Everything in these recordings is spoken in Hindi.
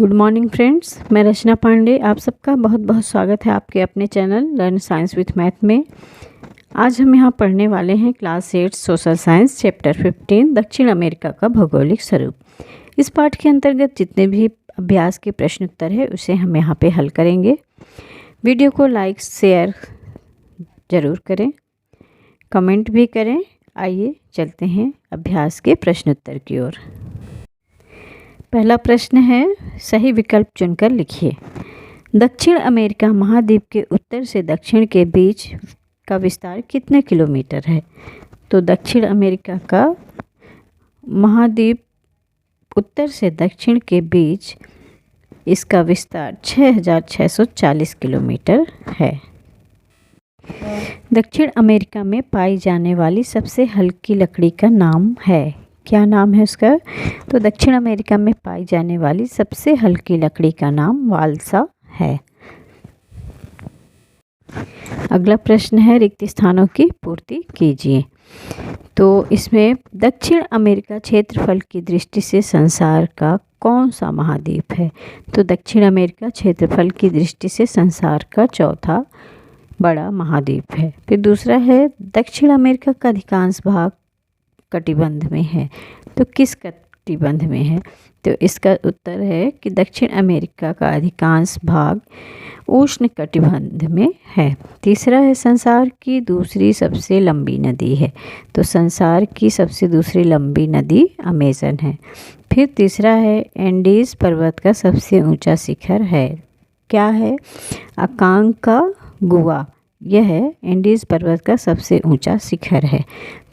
गुड मॉर्निंग फ्रेंड्स, मैं रचना पांडे। आप सबका बहुत बहुत स्वागत है आपके अपने channel learn science with math में। आज हम यहाँ पढ़ने वाले हैं क्लास 8 सोशल साइंस चैप्टर 15 दक्षिण अमेरिका का भौगोलिक स्वरूप। इस पाठ के अंतर्गत जितने भी अभ्यास के प्रश्न उत्तर है उसे हम यहाँ पे हल करेंगे। वीडियो को लाइक शेयर ज़रूर करें, कमेंट भी करें। आइए चलते हैं अभ्यास के प्रश्न उत्तर की ओर। पहला प्रश्न है, सही विकल्प चुनकर लिखिए। दक्षिण अमेरिका महाद्वीप के उत्तर से दक्षिण के बीच का विस्तार कितने किलोमीटर है? तो दक्षिण अमेरिका का महाद्वीप उत्तर से दक्षिण के बीच इसका विस्तार 6640 किलोमीटर है। दक्षिण अमेरिका में पाई जाने वाली सबसे हल्की लकड़ी का नाम है, क्या नाम है उसका? तो दक्षिण अमेरिका में पाई जाने वाली सबसे हल्की लकड़ी का नाम वाल्सा है। अगला प्रश्न है, रिक्त स्थानों की पूर्ति कीजिए। तो इसमें दक्षिण अमेरिका क्षेत्रफल की दृष्टि से संसार का कौन सा महाद्वीप है? तो दक्षिण अमेरिका क्षेत्रफल की दृष्टि से संसार का चौथा बड़ा महाद्वीप है। फिर दूसरा है, दक्षिण अमेरिका का अधिकांश भाग कटिबंध में है। तो किस कटिबंध में है? तो इसका उत्तर है कि दक्षिण अमेरिका का अधिकांश भाग उष्ण कटिबंध में है। तीसरा है, संसार की दूसरी सबसे लंबी नदी है। तो संसार की सबसे दूसरी लंबी नदी अमेजन है। फिर तीसरा है, एंडीज पर्वत का सबसे ऊंचा शिखर है, क्या है? अकांकागुआ, यह है एंडीज पर्वत का सबसे ऊंचा शिखर है।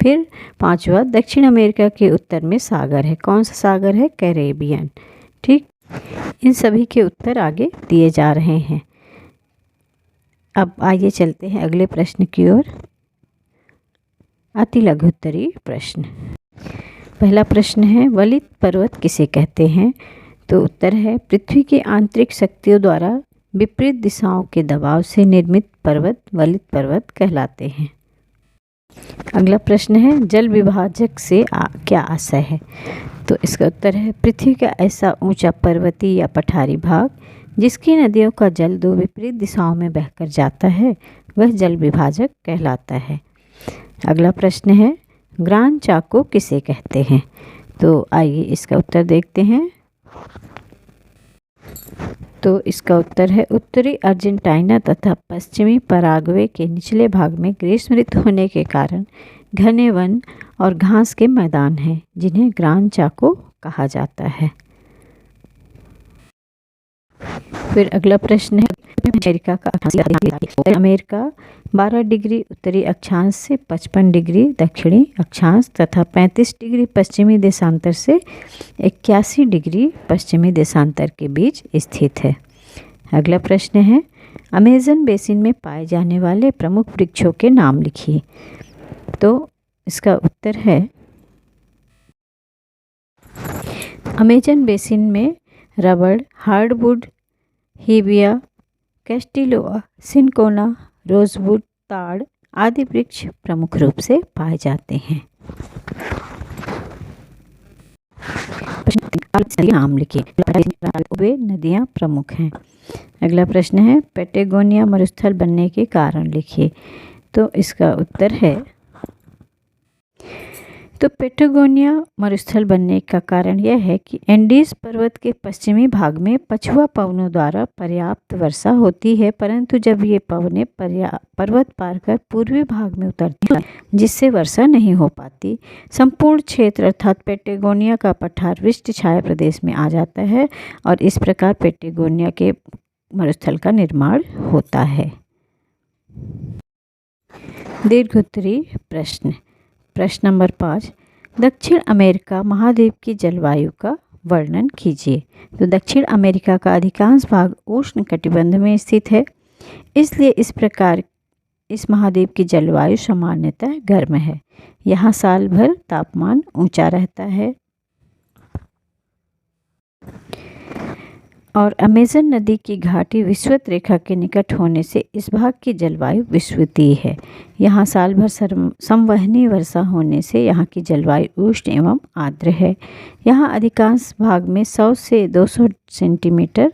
फिर पांचवा, दक्षिण अमेरिका के उत्तर में सागर है, कौन सा सागर है? कैरेबियन। ठीक, इन सभी के उत्तर आगे दिए जा रहे हैं। अब आइए चलते हैं अगले प्रश्न की ओर। अति लघु उत्तरीय प्रश्न। पहला प्रश्न है, वलित पर्वत किसे कहते हैं? तो उत्तर है, पृथ्वी की आंतरिक शक्तियों द्वारा विपरीत दिशाओं के दबाव से निर्मित पर्वत वलित पर्वत कहलाते हैं। अगला प्रश्न है, जल विभाजक से क्या आशय है? तो इसका उत्तर है, पृथ्वी का ऐसा ऊंचा पर्वतीय या पठारी भाग जिसकी नदियों का जल दो विपरीत दिशाओं में बहकर जाता है वह जल विभाजक कहलाता है। अगला प्रश्न है, ग्रांड चाको किसे कहते हैं? तो आइए इसका उत्तर देखते हैं। तो इसका उत्तर है, उत्तरी अर्जेंटीना तथा पश्चिमी पराग्वे के निचले भाग में ग्रीष्म ऋतु होने के कारण घने वन और घास के मैदान हैं जिन्हें ग्रांड चाको कहा जाता है। फिर अगला प्रश्न है, अमेरिका का अमेरिका 12 डिग्री उत्तरी अक्षांश से 55 डिग्री दक्षिणी अक्षांश तथा 35 डिग्री पश्चिमी देशांतर से 81 डिग्री पश्चिमी देशांतर के बीच स्थित है। अगला प्रश्न है, अमेजन बेसिन में पाए जाने वाले प्रमुख वृक्षों के नाम लिखिए। तो इसका उत्तर है, अमेजन बेसिन में रबड़, हार्डवुड, हीबिया, कैस्टिलोआ, सिनकोना, रोजवुड, ताड़ आदि वृक्ष प्रमुख रूप से पाए जाते हैं। नाम लिखिए, वे नदियाँ प्रमुख हैं। अगला प्रश्न है, पैटागोनिया मरुस्थल बनने के कारण लिखिए। तो इसका उत्तर है, तो पैटागोनिया मरुस्थल बनने का कारण यह है कि एंडीज पर्वत के पश्चिमी भाग में पछुआ पवनों द्वारा पर्याप्त वर्षा होती है, परंतु जब ये पवनें पर्वत पार कर पूर्वी भाग में उतरती हैं जिससे वर्षा नहीं हो पाती, संपूर्ण क्षेत्र अर्थात पैटागोनिया का पठार वृष्टि छाया प्रदेश में आ जाता है और इस प्रकार पैटागोनिया के मरुस्थल का निर्माण होता है। दीर्घ उत्तरीय प्रश्न। प्रश्न नंबर 5, दक्षिण अमेरिका महाद्वीप की जलवायु का वर्णन कीजिए। तो दक्षिण अमेरिका का अधिकांश भाग उष्ण कटिबंध में स्थित है, इसलिए इस प्रकार इस महाद्वीप की जलवायु सामान्यतः गर्म है। यहाँ साल भर तापमान ऊंचा रहता है और अमेज़न नदी की घाटी विषुवत रेखा के निकट होने से इस भाग की जलवायु विषुवतीय है। यहाँ साल भर संवहनी वर्षा होने से यहाँ की जलवायु उष्ण एवं आर्द्र है। यहाँ अधिकांश भाग में 100 से 200 सेंटीमीटर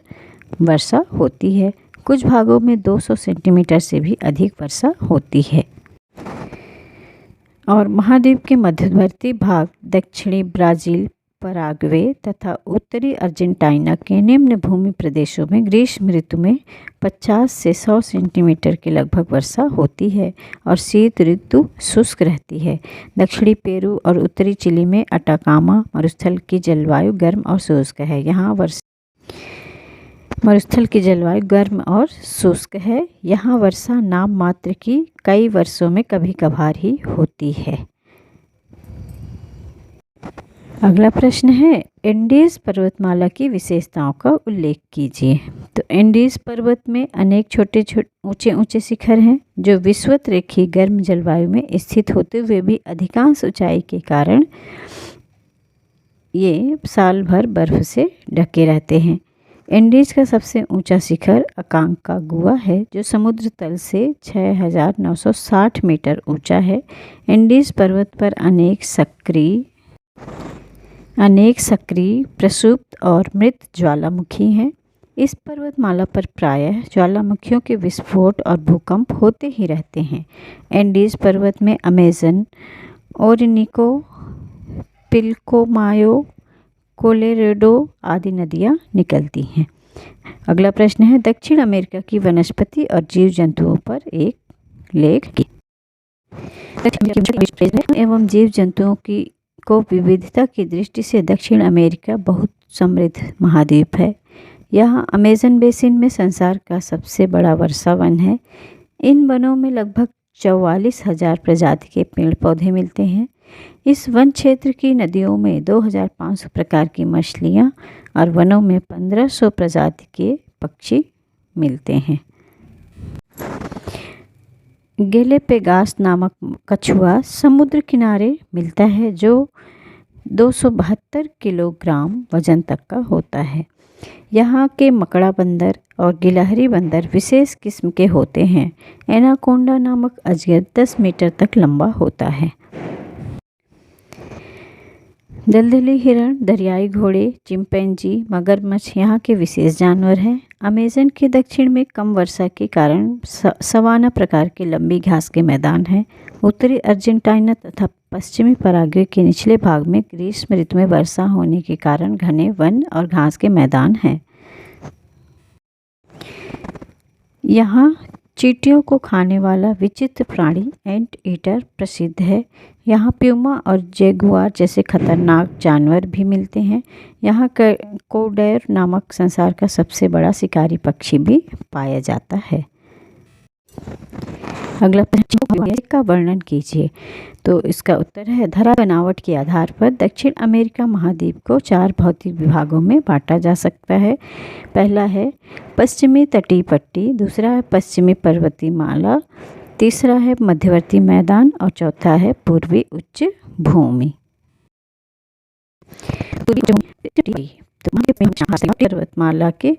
वर्षा होती है। कुछ भागों में 200 सेंटीमीटर से भी अधिक वर्षा होती है। और महाद्वीप के मध्यवर्ती भाग दक्षिणी ब्राज़ील, पराग्वे तथा उत्तरी अर्जेंटीना के निम्न भूमि प्रदेशों में ग्रीष्म ऋतु में 50 से 100 सेंटीमीटर के लगभग वर्षा होती है और शीत ऋतु शुष्क रहती है। दक्षिणी पेरू और उत्तरी चिली में अटाकामा मरुस्थल की जलवायु गर्म और शुष्क है। यहाँ मरुस्थल की जलवायु गर्म और शुष्क है। यहाँ वर्षा नाम मात्र की कई वर्षों में कभी कभार ही होती है। अगला प्रश्न है, एंडीज पर्वतमाला की विशेषताओं का उल्लेख कीजिए। तो एंडीज पर्वत में अनेक छोटे ऊंचे शिखर हैं जो विषुवत रेखीय गर्म जलवायु में स्थित होते हुए भी अधिकांश ऊंचाई के कारण ये साल भर बर्फ से ढके रहते हैं। एंडीज का सबसे ऊंचा शिखर अकांकागुआ है जो समुद्र तल से 6960 मीटर ऊंचा है। एंडीज पर्वत पर अनेक सक्रिय, प्रसुप्त और मृत ज्वालामुखी हैं। इस पर्वतमाला पर प्रायः ज्वालामुखियों के विस्फोट और भूकंप होते ही रहते हैं। एंडीज पर्वत में अमेज़न, ओरिनिको, पिल्कोमायो, कोलोराडो आदि नदियाँ निकलती हैं। अगला प्रश्न है, दक्षिण अमेरिका की वनस्पति और जीव जंतुओं पर एक लेख एवं जीव जंतुओं को विविधता की दृष्टि से दक्षिण अमेरिका बहुत समृद्ध महाद्वीप है। यहाँ अमेज़न बेसिन में संसार का सबसे बड़ा वर्षा वन है। इन वनों में लगभग 44,000 प्रजाति के पेड़ पौधे मिलते हैं। इस वन क्षेत्र की नदियों में 2500 प्रकार की मछलियाँ और वनों में 1500 प्रजाति के पक्षी मिलते हैं। गैलापागोस नामक कछुआ समुद्र किनारे मिलता है जो 272 किलोग्राम वजन तक का होता है। यहाँ के मकड़ा बंदर और गिलहरी बंदर विशेष किस्म के होते हैं। एनाकोंडा नामक अजगर 10 मीटर तक लंबा होता है। दलदली हिरण, दरियाई घोड़े, चिंपैंजी, मगरमच्छ यहाँ के विशेष जानवर हैं। अमेज़न के दक्षिण में कम वर्षा के कारण सवाना प्रकार के लंबी घास के मैदान हैं। उत्तरी अर्जेंटीना तथा पश्चिमी पराग्वे के निचले भाग में ग्रीष्म ऋतु में वर्षा होने के कारण घने वन और घास के मैदान हैं। यहाँ चींटियों को खाने वाला विचित्र प्राणी एंट ईटर प्रसिद्ध है। यहाँ प्यूमा और जैगुआर जैसे खतरनाक जानवर भी मिलते हैं। यहाँ कोरडेर नामक संसार का सबसे बड़ा शिकारी पक्षी भी पाया जाता है। अगला प्रश्न का वर्णन कीजिए। तो इसका उत्तर है, धरा बनावट के आधार पर दक्षिण अमेरिका महाद्वीप को 4 भौतिक विभागों में बांटा जा सकता है। पहला है पश्चिमी तटीय पट्टी, दूसरा है पश्चिमी पर्वतीमाला, तीसरा है मध्यवर्ती मैदान और चौथा है पूर्वी उच्च भूमि। पर्वतमाला के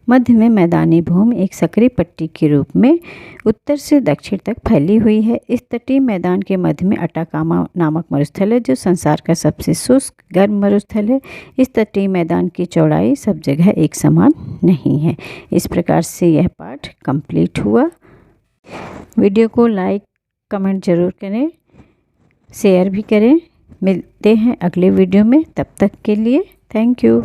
मध्य में मैदानी भूमि एक सक्रिय पट्टी के रूप में उत्तर से दक्षिण तक फैली हुई है। इस तटीय मैदान के मध्य में अटाकामा नामक मरुस्थल है जो संसार का सबसे शुष्क गर्म मरुस्थल है। इस तटीय मैदान की चौड़ाई सब जगह एक समान नहीं है। इस प्रकार से यह पाठ कंप्लीट हुआ। वीडियो को लाइक कमेंट ज़रूर करें, शेयर भी करें। मिलते हैं अगले वीडियो में, तब तक के लिए थैंक यू।